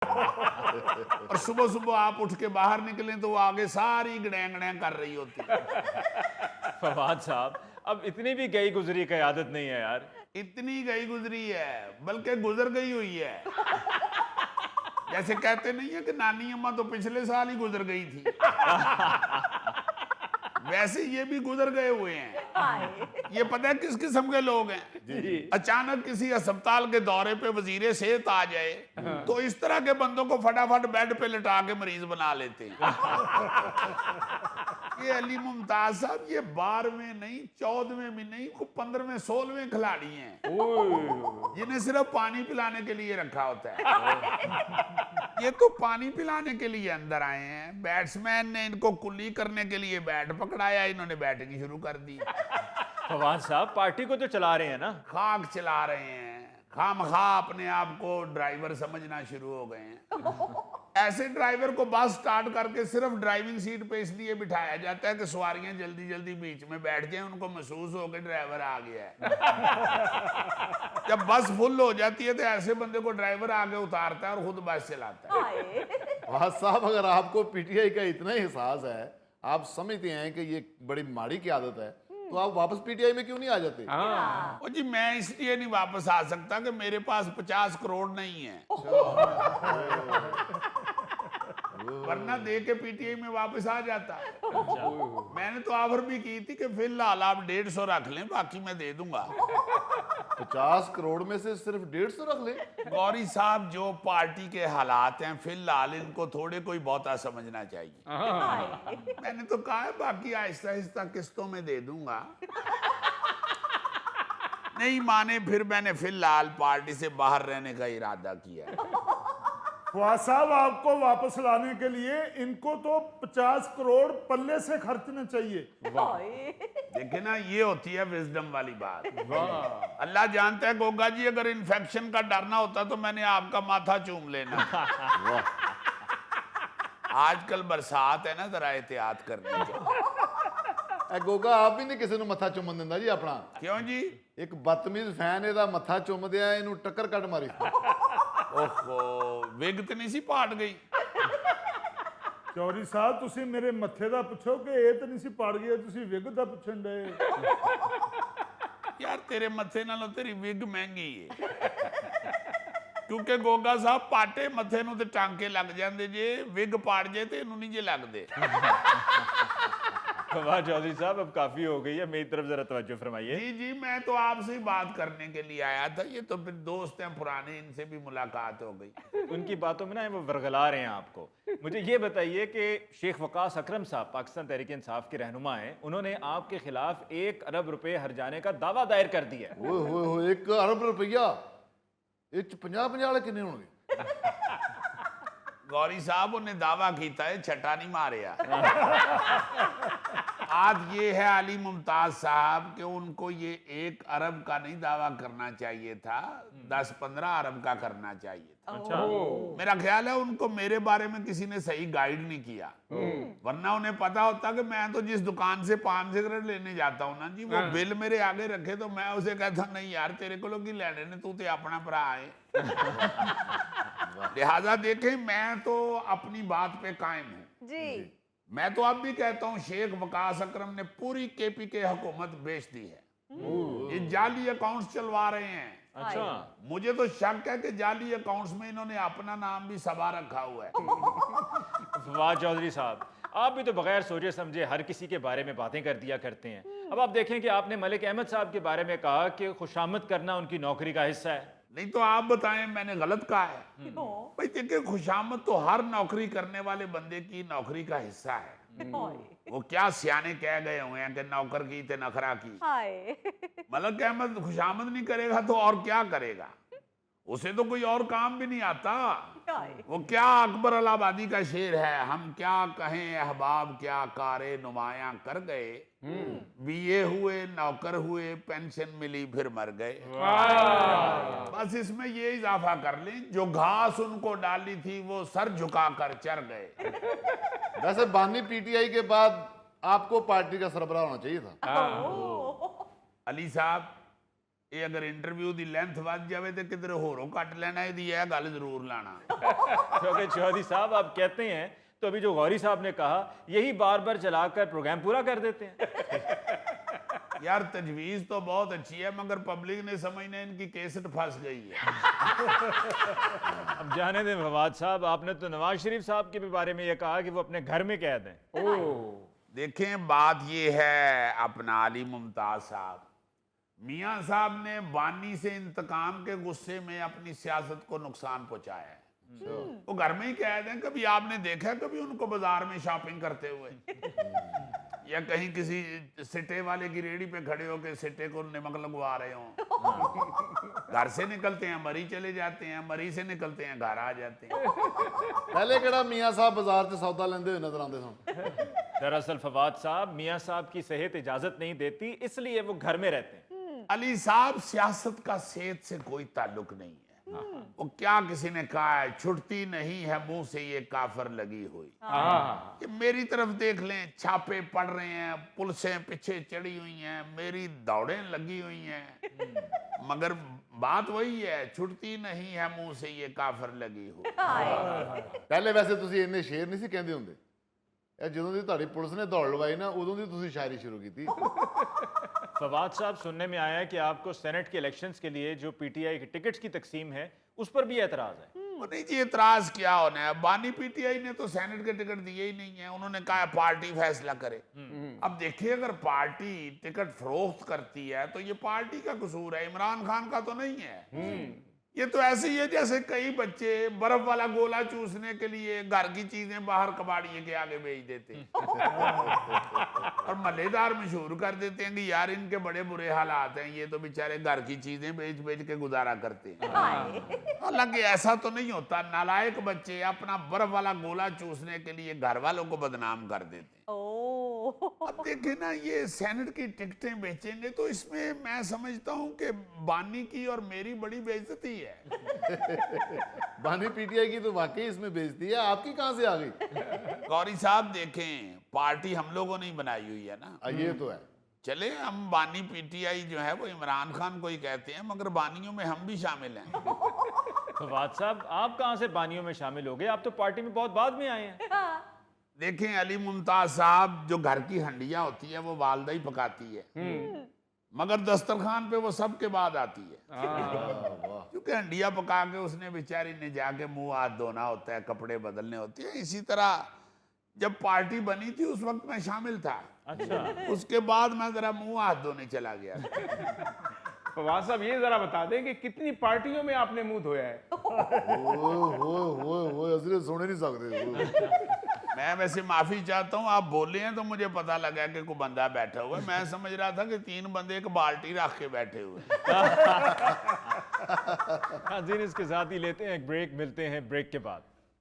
और सुबह सुबह आप उठ के बाहर निकलें तो वो आगे सारी गड़ैं गड़ैं कर रही होती। फवाद साहब, अब इतनी भी गई गुजरी क़यादत नहीं है यार। इतनी गई गुजरी है, बल्कि गुजर गई हुई है। जैसे कहते नहीं है कि नानी अम्मा तो पिछले साल ही गुजर गई थी, वैसे ये भी गुजर गए हुए हैं। ये पता है किस किस्म के लोग हैं? जी। अचानक किसी अस्पताल के दौरे पे वजीर सेहत आ जाए तो इस तरह के बंदों को फटाफट बेड पे लिटा के मरीज बना लेते हैं। ये अली मुमताज साहब ये 12वें नहीं, 14वें भी नहीं, 15वें 16वें खिलाड़ी हैं जिन्हें सिर्फ पानी पिलाने के लिए रखा होता है। ये तो पानी पिलाने के लिए अंदर आए हैं, बैट्समैन ने इनको कुल्ली करने के लिए बैट पकड़ाया, इन्होंने बैटिंग शुरू कर दी। फवाद साहब, पार्टी को तो चला रहे हैं ना। खाक चला रहे हैं, खामखा अपने आप को ड्राइवर समझना शुरू हो गए हैं। ऐसे ड्राइवर को बस स्टार्ट करके सिर्फ ड्राइविंग सीट पे इसलिए बिठाया जाता है कि सवारियां जल्दी जल्दी बीच में बैठ जाएं, उनको महसूस हो कि ड्राइवर आ गया है। जब बस फुल हो जाती है तो ऐसे बंदे को ड्राइवर आगे उतारता है और खुद बस चलाता है। फवाद साहब, अगर आपको पीटीआई का इतना ही एहसास है, आप समझते हैं कि ये बड़ी माड़ी की आदत है, तो आप वापस पीटीआई में क्यों नहीं आ जाते? ओ जी, मैं इसलिए नहीं वापस आ सकता कि मेरे पास 50 करोड़ नहीं है, वरना दे के पीटीआई में वापस आ जाता। मैंने तो ऑफर भी की थी कि फिलहाल आप 150 रख लें, बाकी मैं दे दूंगा। 50 करोड़ में से सिर्फ 150 रख ले? गौरी साहब, जो पार्टी के हालात हैं फिलहाल इनको थोड़े कोई बहुता समझना चाहिए। मैंने तो कहा है बाकी आहिस्ता आहिस्ता किस्तों में दे दूंगा। नहीं माने फिर मैंने फिलहाल पार्टी से बाहर रहने का इरादा किया है। फवाद साहब, आपको वापस लाने के लिए इनको तो 50 करोड़ पल्ले से खर्चने चाहिए। देखिए ना, ये होती है विजडम वाली बात। अल्लाह जानता है गोगा जी, अगर इन्फेक्शन का डरना होता तो मैंने आपका माथा चूम लेना। आजकल बरसात है ना, जरा एहतियात करनी चाहिए। गोगा, आप भी नहीं किसी को मथा चुमन दिंदा जी अपना? क्यों जी? एक बदतमीज फैन ਇਹਦਾ मथा चुमदिया ਇਹਨੂੰ टक्कर ਕੱਢ मारी। ओहो, विग तो नहीं सी पाट गई? ਚੌਧਰੀ ਸਾਹਿਬ, ਤੁਸੀਂ ਮੇਰੇ ਮੱਥੇ ਦਾ ਪੁੱਛੋ ਕਿ ਇਹ ਤਾਂ ਨਹੀਂ ਸੀ ਪੜ ਗਿਆ, ਤੁਸੀਂ ਵਿਗ ਦਾ ਪੁੱਛਣ ਡਏ। यार तेरे मथे नालों तेरी विग महंगी है, क्योंकि गोगा साहब पाटे मथे नूं ते टांके लग जांदे जे, विग पाड़ जाए तो इनू नहीं जे लगदे। फवाद चौधरी साहब, अब काफी हो गई है, मेरी तरफ जरा तवज्जो फरमाइए। जी जी, मैं तो आपसे ही बात करने के लिए आया था, ये तो फिर दोस्त हैं पुराने, इनसे भी मुलाकात हो गई। उनकी बातों में ना वो वर्गला रहे हैं आपको। मुझे ये बताइए कि शेख वकास अकरम साहब पाकिस्तान तहरीक इंसाफ के रहनुमा हैं, उन्होंने आपके खिलाफ 1 अरब रुपए हर्जाने का दावा दायर कर दिया है। ओए होए होए, 1 अरब रुपया? ਇਹ 50 वाले किन्ने होंगे? गौरी साहब, उन्हें दावा किया है, छटा नहीं मारिया। आज ये है अली मुमताज साहब कि उनको ये 1 अरब का नहीं दावा करना चाहिए था, 10-15 अरब का करना चाहिए था। अच्छा। मेरा ख्याल है उनको मेरे बारे में किसी ने सही गाइड नहीं किया, वरना उन्हें पता होता कि मैं तो जिस दुकान से पान सिगरेट लेने जाता हूँ ना जी, वो बिल मेरे आगे रखे तो मैं उसे कहता नहीं यार तेरे को लोग लेने ने, तू तो अपना भरा है। लिहाजा देखें, मैं तो अपनी बात पे कायम हूँ जी। मैं तो अब भी कहता हूँ शेख वकास अकरम ने पूरी केपीके हुकूमत बेच दी है। ये जाली अकाउंट्स चलवा रहे हैं। अच्छा। मुझे तो शक है कि जाली अकाउंट्स में इन्होंने अपना नाम भी सबा रखा हुआ है। फवाद चौधरी साहब, आप भी तो बगैर सोचे समझे हर किसी के बारे में बातें कर दिया करते हैं। अब आप देखें कि आपने मलिक अहमद साहब के बारे में कहा कि खुशामद करना उनकी नौकरी का हिस्सा है। नहीं तो आप बताएं मैंने गलत कहा है? भाई देखिए, खुशामद तो हर नौकरी करने वाले बंदे की नौकरी का हिस्सा है। वो क्या सियाने कह गए हुए हैं कि नौकर की ते नखरा की। मलिक अहमद खुशामद नहीं करेगा तो और क्या करेगा? उसे तो कोई और काम भी नहीं आता। वो क्या अकबर अलाहाबादी का शेर है, हम क्या कहें अहबाब क्या कारे नुमाया कर गए, बीए हुए नौकर हुए पेंशन मिली फिर मर गए। बस इसमें ये इजाफा कर लें, जो घास उनको डाली थी वो सर झुकाकर चर गए। वैसे बानी पीटीआई के बाद आपको पार्टी का सरबराह होना चाहिए था। अली साहब, ਇਹ ਅਗਰ ਇੰਟਰਵਿਊ ਦੀ ਲੈਂਥ ਵੱਧ ਜਾਵੇ ਤੇ ਕਿਧਰ ਹੋਰੋਂ ਕੱਟ ਲੈਣਾ, ਇਹਦੀ ਇਹ ਗੱਲ ਜ਼ਰੂਰ ਲਾਣਾ। क्योंकि चौधरी साहब आप कहते हैं तो अभी जो गौरी साहब ने कहा यही बार बार चलाकर प्रोग्राम पूरा कर देते हैं। यार तजवीज़ तो बहुत अच्छी है मगर पब्लिक ने समझना इनकी केसट फंस गई है। अब जाने दें फवाद साहब, आपने तो नवाज शरीफ साहब के भी बारे में ये कहा कि वो अपने घर में कैद हैं। देखें बात ये है अपना अली मुमताज साहब, मियाँ साहब ने बानी से इंतकाम के गुस्से में अपनी सियासत को नुकसान पहुंचाया है। वो घर में ही कैद हैं। कभी आपने देखा कभी उनको बाजार में शॉपिंग करते हुए या कहीं किसी सिट्टे वाले की रेडी पे खड़े होकर सिट्टे को नमक लगवा रहे हो? घर से निकलते हैं मरी चले जाते हैं, मरी से निकलते हैं घर आ जाते हैं। पहले केड़ा मियाँ साहब बाजार से सौदा लेंदे हुए नजर आते सन? दरअसल फवाद साहब, मियाँ साहब की सेहत इजाजत नहीं देती, इसलिए वो घर में रहते हैं। अली साहब सियासत का सेहत से कोई ताल्लुक नहीं है। वो क्या किसी ने कहा है, छुटती नहीं है मुंह से ये काफर लगी हुई। ये मेरी तरफ देख लें, छापे पड़ रहे हैं, पुलिसें पीछे चढ़ी हुई हैं, मेरी दौड़ें लगी हुई हैं, मगर बात वही है, छुटती नहीं है मुंह से ये काफर लगी हुई। पहले वैसे ਤੁਸੀਂ ਇੰਨੇ ਸ਼ੇਰ ਨਹੀਂ ਸੀ ਕਹਿੰਦੇ ਹੁੰਦੇ, ਇਹ ਜਦੋਂ ਦੀ ਤੁਹਾਡੀ ਪੁਲਿਸ ਨੇ ਦੌੜ ਲਵਾਈ ਨਾ ਉਦੋਂ ਦੀ ਤੁਸੀਂ ਸ਼ਾਇਰੀ ਸ਼ੁਰੂ ਕੀਤੀ। फवाद साहब, सुनने में आया है कि आपको सेनेट के इलेक्शंस के लिए जो पीटीआई की टिकट्स की तकसीम है उस पर भी एतराज है। वो नहीं जी, एतराज क्या होना है, बानी पीटीआई ने तो सेनेट के टिकट दिए ही नहीं है, उन्होंने कहा पार्टी फैसला करे। अब देखिए अगर पार्टी टिकट फरोख्त करती है तो ये पार्टी का कसूर है, इमरान खान का तो नहीं है। ये तो ऐसे ही है जैसे कई बच्चे बर्फ वाला गोला चूसने के लिए घर की चीजें बाहर कबाड़िए के आगे बेच देते हैं और मल्लेदार मशहूर कर देते हैं कि यार इनके बड़े बुरे हालात हैं, ये तो बेचारे घर की चीजें बेच बेच के गुजारा करते हैं। हालांकि ऐसा तो नहीं होता, नालायक बच्चे अपना बर्फ वाला गोला चूसने के लिए घर वालों को बदनाम कर देते हैं। अब देखे ना, ये सेनेट की टिकटें बेचेंगे तो इसमें मैं समझता हूं कि बानी की और मेरी बड़ी बेइज्जती है। बानी पीटीआई की तो वाकई इसमें बेइज्जती है, आपकी कहां से आ गई? गौरी साहब देखें, पार्टी हम लोगों ने बनाई हुई है ना। ये तो है। चले हम बानी पीटीआई जो है वो इमरान खान को ही कहते हैं, मगर बानियों में हम भी शामिल हैं। फवाद साहब, आप कहाँ से बानियों में शामिल हो गए? आप तो पार्टी में बहुत बाद में आए हैं। देखें अली मुमताज साहब, जो घर की हंडियां होती है वो वालदा ही पकाती है, मगर दस्तरखान पे वो सबके बाद आती है। क्योंकि हंडिया पका के उसने बेचारी ने जाके मुंह हाथ धोना होता है, कपड़े बदलने होते हैं। इसी तरह जब पार्टी बनी थी उस वक्त मैं शामिल था। अच्छा। उसके बाद मैं जरा मुंह हाथ धोने चला गया। फवाद साहब, ये जरा बता दें कि कितनी पार्टियों में आपने मुंह धोया है? असली सुने नहीं सकते। मैं वैसे माफी चाहता हूँ, आप बोले हैं तो मुझे पता लगा कि कोई बंदा बैठा हुआ है। मैं समझ रहा था कि 3 बंदे एक बाल्टी रख के बैठे हुए। हाँ जी, इसके साथ ही लेते हैं एक ब्रेक, मिलते हैं ब्रेक के बाद।